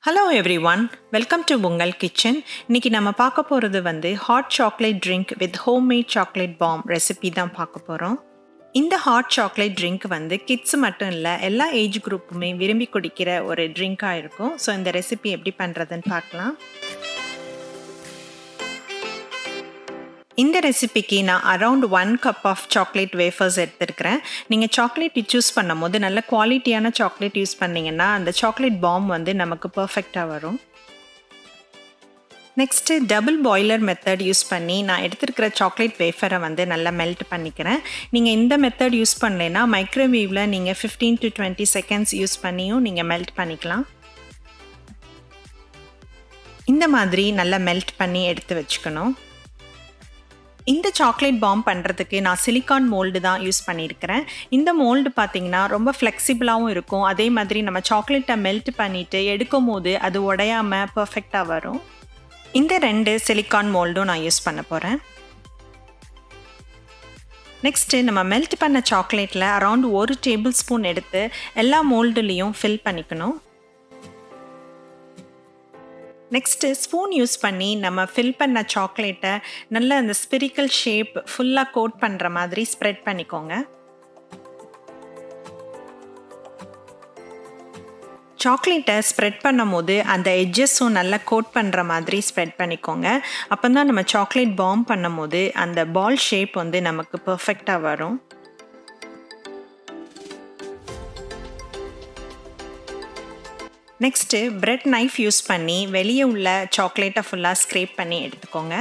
Hello everyone, welcome to உங்கள் kitchen. இன்னைக்கு நம்ம பார்க்க போகிறது hot chocolate drink with homemade chocolate bomb recipe தான் பார்க்க போகிறோம். இந்த ஹாட் சாக்லேட் ட்ரிங்க் கிட்ஸ் மட்டும் இல்லை, எல்லா ஏஜ் குரூப்புமே விரும்பி குடிக்கிற ஒரு ட்ரிங்காக இருக்கும். ஸோ இந்த ரெசிபி எப்படி பண்ணுறதுன்னு பார்க்கலாம். இந்த ரெசிபிக்கு நான் around 1 cup of chocolate wafers எடுத்துருக்கிறேன். நீங்கள் சாக்லேட் சூஸ் பண்ணும் போது நல்ல குவாலிட்டியான சாக்லேட் யூஸ் பண்ணிங்கன்னா அந்த சாக்லேட் பாம் நமக்கு பர்ஃபெக்டாக வரும். Next double boiler method use பண்ணி நான் எடுத்துருக்கிற சாக்லேட் வேஃபரை நல்லா மெல்ட் பண்ணிக்கிறேன். நீங்கள் இந்த மெத்தட் யூஸ் பண்ணலைன்னா மைக்ரோவேவில் நீங்கள் 15 to 20 செகண்ட்ஸ் யூஸ் பண்ணியும் நீங்கள் மெல்ட் பண்ணிக்கலாம். இந்த மாதிரி நல்லா மெல்ட் பண்ணி எடுத்து வச்சுக்கணும். இந்த சாக்லேட் பாம் பண்ணுறதுக்கு நான் சிலிக்கான் மோல்டு தான் யூஸ் பண்ணியிருக்கிறேன். இந்த மோல்டு பார்த்திங்கன்னா ரொம்ப ஃப்ளெக்சிபிளாகவும் இருக்கும். அதே மாதிரி நம்ம சாக்லேட்டை மெல்ட் பண்ணிவிட்டு எடுக்கும் போது அது உடையாமல் பர்ஃபெக்டாக வரும். இந்த 2 சிலிக்கான் மோல்டும் நான் யூஸ் பண்ண போகிறேன். நெக்ஸ்ட்டு நம்ம மெல்ட் பண்ண சாக்லேட்டில் அரவுண்ட் 1 டேபிள் ஸ்பூன் எடுத்து எல்லா மோல்டுலேயும் ஃபில் பண்ணிக்கணும். நெக்ஸ்ட்டு ஸ்பூன் யூஸ் பண்ணி நம்ம ஃபில் பண்ண சாக்லேட்டை நல்ல அந்த ஸ்பிரிக்கல் ஷேப் ஃபுல்லாக கோட் பண்ணுற மாதிரி ஸ்ப்ரெட் பண்ணிக்கோங்க. சாக்லேட்டை ஸ்ப்ரெட் பண்ணும் போது அந்த எட்ஜஸும் நல்லா கோட் பண்ணுற மாதிரி ஸ்ப்ரெட் பண்ணிக்கோங்க. அப்போ தான் நம்ம சாக்லேட் பாம் பண்ணும் போது அந்த பால் ஷேப் நமக்கு பர்ஃபெக்டாக வரும். நெக்ஸ்ட்டு பிரெட் நைஃப் யூஸ் பண்ணி வெளியே உள்ள சாக்லேட்டை ஃபுல்லாக ஸ்க்ரேப் பண்ணி எடுத்துக்கோங்க.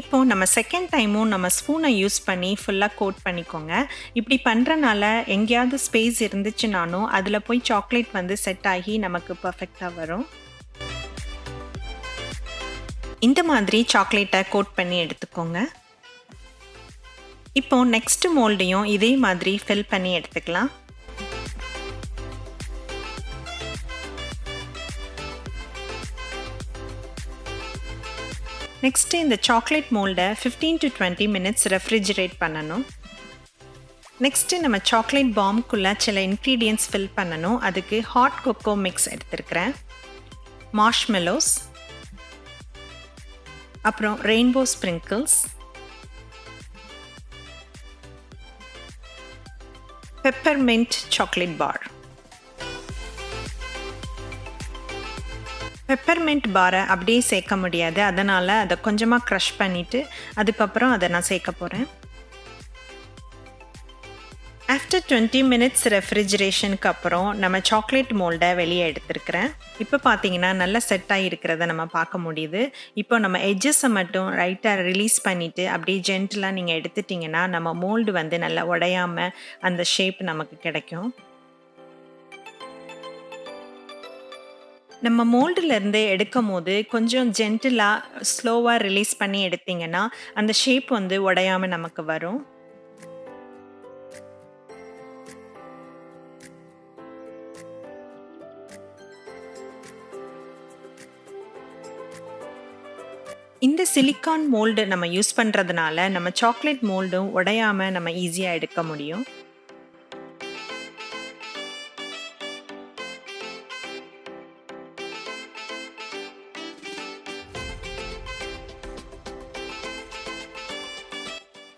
இப்போது நம்ம செகண்ட் டைமும் நம்ம ஸ்பூனை யூஸ் பண்ணி ஃபுல்லாக கோட் பண்ணிக்கோங்க. இப்படி பண்ணுறனால எங்கேயாவது ஸ்பேஸ் இருந்துச்சுனாலும் அதில் போய் சாக்லேட் செட் ஆகி நமக்கு பர்ஃபெக்டாக வரும். இந்த மாதிரி சாக்லேட்டை கோட் பண்ணி எடுத்துக்கோங்க. இப்போது நெக்ஸ்ட் மோல்டையும் இதே மாதிரி ஃபில் பண்ணி எடுத்துக்கலாம். நெக்ஸ்ட்டு இந்த சாக்லேட் மோல்டை 15 to 20 மினிட்ஸ் ரெஃப்ரிஜரேட் பண்ணணும். நெக்ஸ்ட்டு நம்ம சாக்லேட் பாம்குள்ளே சில இன்க்ரீடியன்ட்ஸ் ஃபில் பண்ணணும். அதுக்கு ஹாட் கொக்கோ மிக்ஸ் எடுத்துருக்கிறேன், மார்ஷ்மெலோஸ், அப்புறம் rainbow sprinkles, peppermint chocolate bar. Peppermint பாரை அப்படியே சேர்க்க முடியாது, அதனால் அதை கொஞ்சமாக க்ரஷ் பண்ணிவிட்டு அதுக்கப்புறம் அதை நான் சேர்க்க போகிறேன். ஆஃப்டர் 20 மினிட்ஸ் ரெஃப்ரிஜரேஷனுக்கு அப்புறம் நம்ம சாக்லேட் மோல்டை வெளியே எடுத்துருக்கிறேன். இப்போ பார்த்தீங்கன்னா நல்லா செட் ஆகிருக்கிறத நம்ம பார்க்க முடியுது. இப்போ நம்ம எட்ஜஸை மட்டும் ரைட்டாக ரிலீஸ் பண்ணிவிட்டு அப்படியே ஜென்டிலாக நீங்கள் எடுத்துட்டிங்கன்னா நம்ம மோல்டு நல்லா உடையாமல் அந்த ஷேப் நமக்கு கிடைக்கும். நம்ம மோல்டுலேருந்து எடுக்கும் போது கொஞ்சம் ஜென்டிலாக ஸ்லோவாக ரிலீஸ் பண்ணி எடுத்திங்கன்னா அந்த ஷேப் உடையாமல் நமக்கு வரும். இந்த சிலிக்கான் மோல்டு நம்ம யூஸ் பண்ணுறதுனால நம்ம சாக்லேட் மோல்டும் உடையாமல் நம்ம ஈஸியாக எடுக்க முடியும்.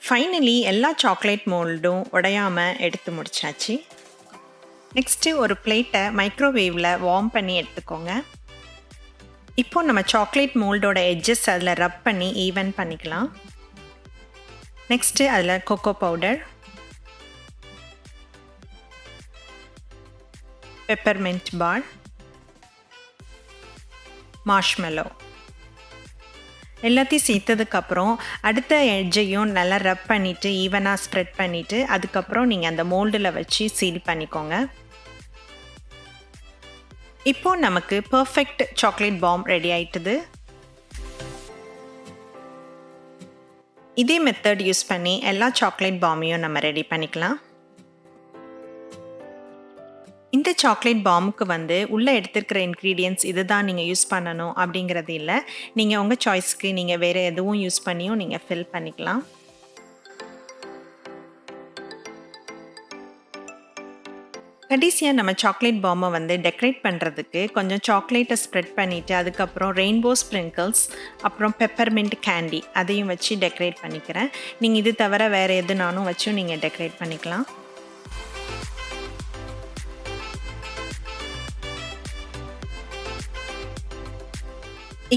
ஃபைனலி எல்லா சாக்லேட் மோல்டும் உடையாமல் எடுத்து முடிச்சாச்சு. நெக்ஸ்ட்டு ஒரு பிளேட்டை மைக்ரோவேவில் வார்ம் பண்ணி எடுத்துக்கோங்க. இப்போ நம்ம சாக்லேட் மோல்டோட எட்ஜஸ் அதில் ரப் பண்ணி ஈவன் பண்ணிக்கலாம். நெக்ஸ்ட்டு அதில் கொக்கோ பவுடர், பெப்பர்மின்ட் பார், மார்ஷ்மெலோ எல்லாத்தையும் சேர்த்ததுக்கப்புறம் அடுத்த எட்ஜையும் நல்லா ரப் பண்ணிவிட்டு ஈவனாக ஸ்ப்ரெட் பண்ணிவிட்டு அதுக்கப்புறம் நீங்கள் அந்த மோல்டில் வச்சு சீல் பண்ணிக்கோங்க. இப்போது நமக்கு பர்ஃபெக்ட் சாக்லேட் பாம் ரெடி ஆயிட்டுது. இதே மெத்தட் யூஸ் பண்ணி எல்லா சாக்லேட் பாமையும் நம்ம ரெடி பண்ணிக்கலாம். இந்த சாக்லேட் பாமுக்கு உள்ளே எடுத்துருக்கிற இன்க்ரீடியன்ட்ஸ் இது தான் நீங்கள் யூஸ் பண்ணணும் அப்படிங்கிறது இல்லை. நீங்கள் உங்கள் சாய்ஸ்க்கு நீங்கள் வேறு எதுவும் யூஸ் பண்ணியும் நீங்கள் ஃபில் பண்ணிக்கலாம். கடைசியாக நம்ம சாக்லேட் பாம்பை வந்து டெக்கரேட் பண்ணுறதுக்கு கொஞ்சம் சாக்லேட்டை ஸ்ப்ரெட் பண்ணிவிட்டு அதுக்கப்புறம் ரெயின்போ ஸ்ப்ரிங்கிள்ஸ் அப்புறம் பெப்பர்மின்ட் கேண்டி அதையும் வச்சு டெக்கரேட் பண்ணிக்கிறேன். நீங்கள் இது தவிர வேறு எதுனாலும் வச்சும் நீங்கள் டெக்கரேட் பண்ணிக்கலாம்.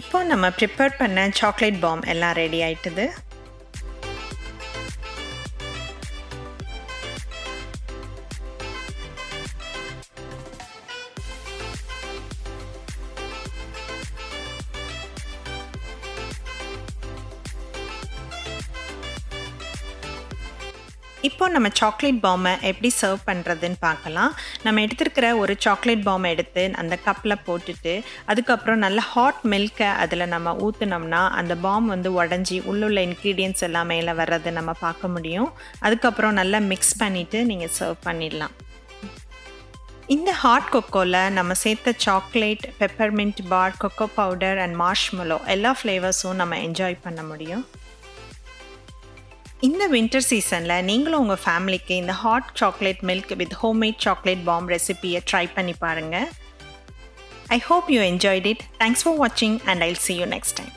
இப்போ நம்ம ப்ரிப்பேர் பண்ண சாக்லேட் பாம் எல்லாம் ரெடி ஆயிட்டுது. இப்போ நம்ம சாக்லேட் பாமை எப்படி சர்வ் பண்ணுறதுன்னு பார்க்கலாம். நம்ம எடுத்துருக்கிற ஒரு சாக்லேட் பாமை எடுத்து அந்த கப்பில் போட்டுட்டு அதுக்கப்புறம் நல்ல ஹாட் மில்கை அதில் நம்ம ஊற்றுனோம்னா அந்த பாம் வந்து உடஞ்சி உள்ளுள்ள இன்க்ரீடியன்ட்ஸ் எல்லாம் மேலே வர்றது நம்ம பார்க்க முடியும். அதுக்கப்புறம் நல்லா மிக்ஸ் பண்ணிவிட்டு நீங்கள் சர்வ் பண்ணிடலாம். இந்த ஹாட் கொக்கோவில் நம்ம சேர்த்த chocolate, peppermint bar, cocoa powder and marshmallow எல்லா ஃப்ளேவர்ஸும் நம்ம என்ஜாய் பண்ண முடியும். இந்த வின்டர் சீசனில் நீங்களும் உங்கள் ஃபேமிலிக்கு இந்த hot chocolate milk with homemade chocolate bomb ரெசிபியை ட்ரை பண்ணி பாருங்கள். I hope you enjoyed it. Thanks for watching and I'll see you next time.